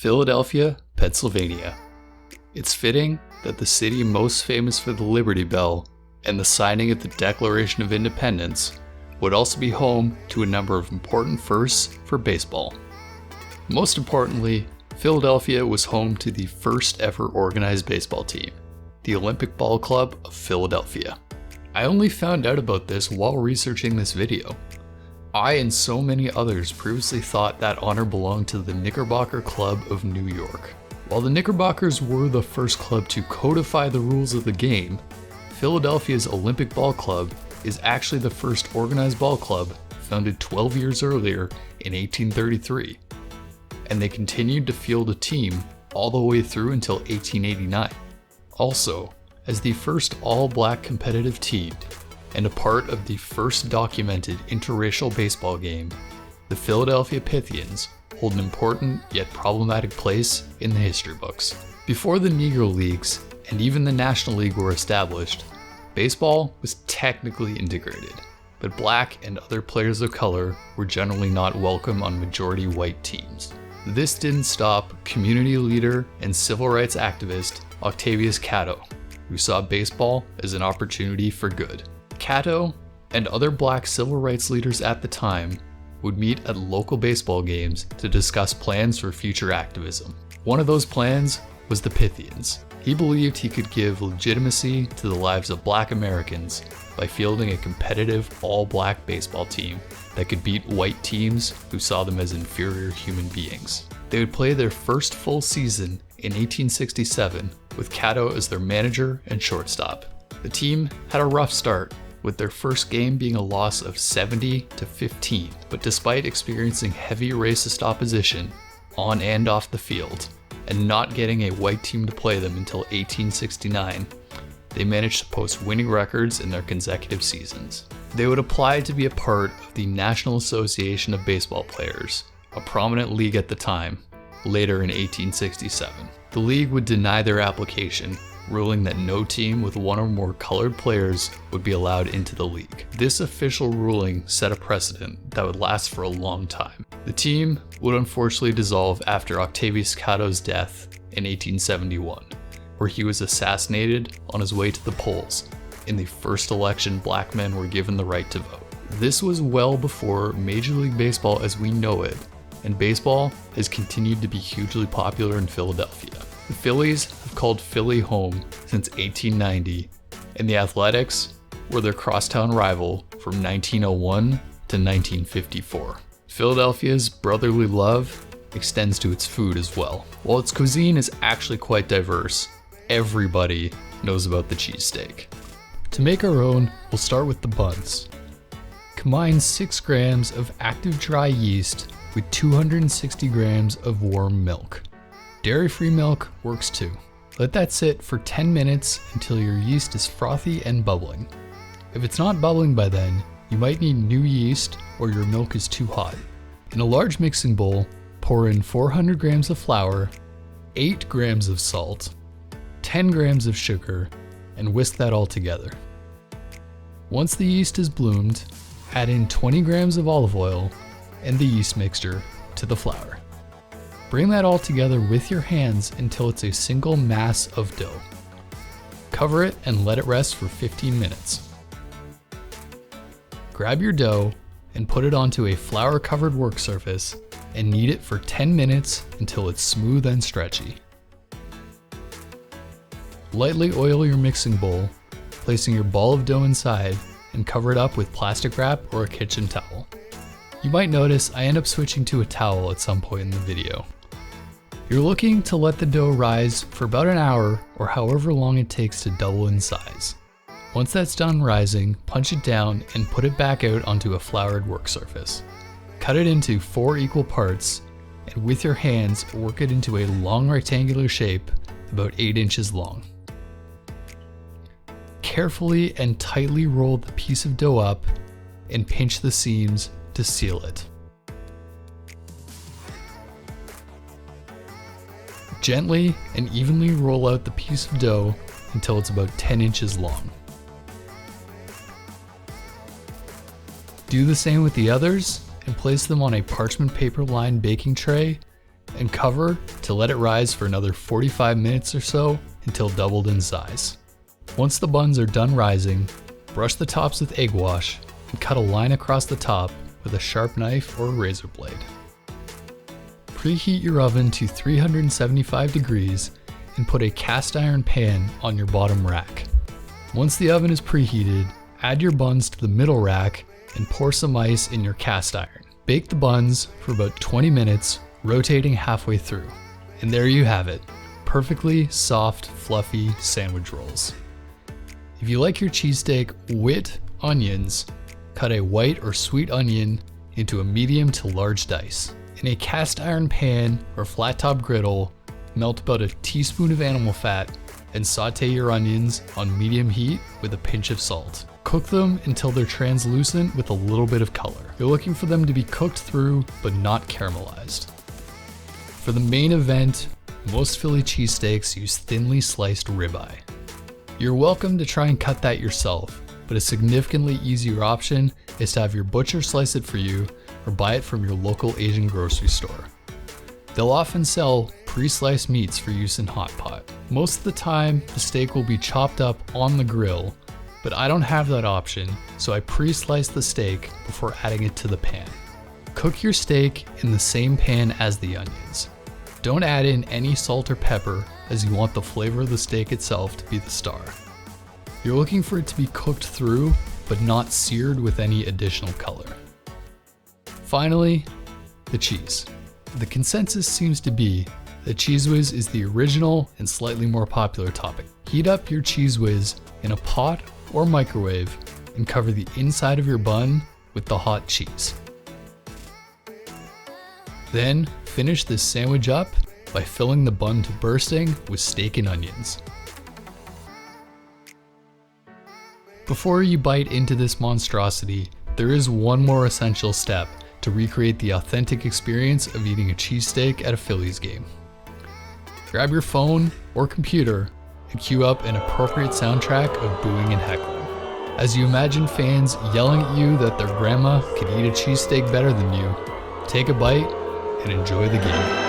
Philadelphia, Pennsylvania. It's fitting that the city most famous for the Liberty Bell and the signing of the Declaration of Independence would also be home to a number of important firsts for baseball. Most importantly, Philadelphia was home to the first ever organized baseball team, the Olympic Ball Club of Philadelphia. I only found out about this while researching this video. I and so many others previously thought that honor belonged to the Knickerbocker Club of New York. While the Knickerbockers were the first club to codify the rules of the game, Philadelphia's Olympic Ball Club is actually the first organized ball club founded 12 years earlier in 1833, and they continued to field a team all the way through until 1889. Also, as the first all-black competitive team and a part of the first documented interracial baseball game, the Philadelphia Pythians hold an important yet problematic place in the history books. Before the Negro Leagues and even the National League were established, baseball was technically integrated, but black and other players of color were generally not welcome on majority white teams. This didn't stop community leader and civil rights activist Octavius Catto, who saw baseball as an opportunity for good. Catto and other black civil rights leaders at the time would meet at local baseball games to discuss plans for future activism. One of those plans was the Pythians. He believed he could give legitimacy to the lives of black Americans by fielding a competitive all-black baseball team that could beat white teams who saw them as inferior human beings. They would play their first full season in 1867 with Catto as their manager and shortstop. The team had a rough start, with their first game being a loss of 70-15, but despite experiencing heavy racist opposition on and off the field, and not getting a white team to play them until 1869, they managed to post winning records in their consecutive seasons. They would apply to be a part of the National Association of Baseball Players, a prominent league at the time, later in 1867. The league would deny their application, ruling that no team with one or more colored players would be allowed into the league. This official ruling set a precedent that would last for a long time. The team would unfortunately dissolve after Octavius Catto's death in 1871, where he was assassinated on his way to the polls in the first election black men were given the right to vote. This was well before Major League Baseball as we know it, and baseball has continued to be hugely popular in Philadelphia. The Phillies have called Philly home since 1890, and the Athletics were their crosstown rival from 1901 to 1954. Philadelphia's brotherly love extends to its food as well. While its cuisine is actually quite diverse, everybody knows about the cheesesteak. To make our own, we'll start with the buns. Combine 6 grams of active dry yeast with 260 grams of warm milk. Dairy-free milk works too. Let that sit for 10 minutes until your yeast is frothy and bubbling. If it's not bubbling by then, you might need new yeast or your milk is too hot. In a large mixing bowl, pour in 400 grams of flour, 8 grams of salt, 10 grams of sugar, and whisk that all together. Once the yeast is bloomed, add in 20 grams of olive oil and the yeast mixture to the flour. Bring that all together with your hands until it's a single mass of dough. Cover it and let it rest for 15 minutes. Grab your dough and put it onto a flour-covered work surface and knead it for 10 minutes until it's smooth and stretchy. Lightly oil your mixing bowl, placing your ball of dough inside and cover it up with plastic wrap or a kitchen towel. You might notice I end up switching to a towel at some point in the video. You're looking to let the dough rise for about an hour or however long it takes to double in size. Once that's done rising, punch it down and put it back out onto a floured work surface. Cut it into 4 equal parts and with your hands work it into a long rectangular shape about 8 inches long. Carefully and tightly roll the piece of dough up and pinch the seams to seal it. Gently and evenly roll out the piece of dough until it's about 10 inches long. Do the same with the others and place them on a parchment paper lined baking tray and cover to let it rise for another 45 minutes or so until doubled in size. Once the buns are done rising, brush the tops with egg wash and cut a line across the top with a sharp knife or a razor blade. Preheat your oven to 375 degrees and put a cast iron pan on your bottom rack. Once the oven is preheated, add your buns to the middle rack and pour some ice in your cast iron. Bake the buns for about 20 minutes, rotating halfway through. And there you have it, perfectly soft, fluffy sandwich rolls. If you like your cheesesteak with onions, cut a white or sweet onion into a medium to large dice. In a cast iron pan or flat top griddle, melt about a teaspoon of animal fat and saute your onions on medium heat with a pinch of salt. Cook them until they're translucent with a little bit of color. You're looking for them to be cooked through but not caramelized. For the main event, most Philly cheesesteaks use thinly sliced ribeye. You're welcome to try and cut that yourself, but a significantly easier option is to have your butcher slice it for you or buy it from your local Asian grocery store. They'll often sell pre-sliced meats for use in hot pot. Most of the time, the steak will be chopped up on the grill, but I don't have that option, so I pre-slice the steak before adding it to the pan. Cook your steak in the same pan as the onions. Don't add in any salt or pepper, as you want the flavor of the steak itself to be the star. You're looking for it to be cooked through, but not seared with any additional color. Finally, the cheese. The consensus seems to be that Cheese-wiz is the original and slightly more popular topping. Heat up your Cheese-wiz in a pot or microwave and cover the inside of your bun with the hot cheese. Then finish this sandwich up by filling the bun to bursting with steak and onions. Before you bite into this monstrosity, there is one more essential step to recreate the authentic experience of eating a cheesesteak at a Phillies game. Grab your phone or computer and cue up an appropriate soundtrack of booing and heckling, as you imagine fans yelling at you that their grandma could eat a cheesesteak better than you. Take a bite and enjoy the game.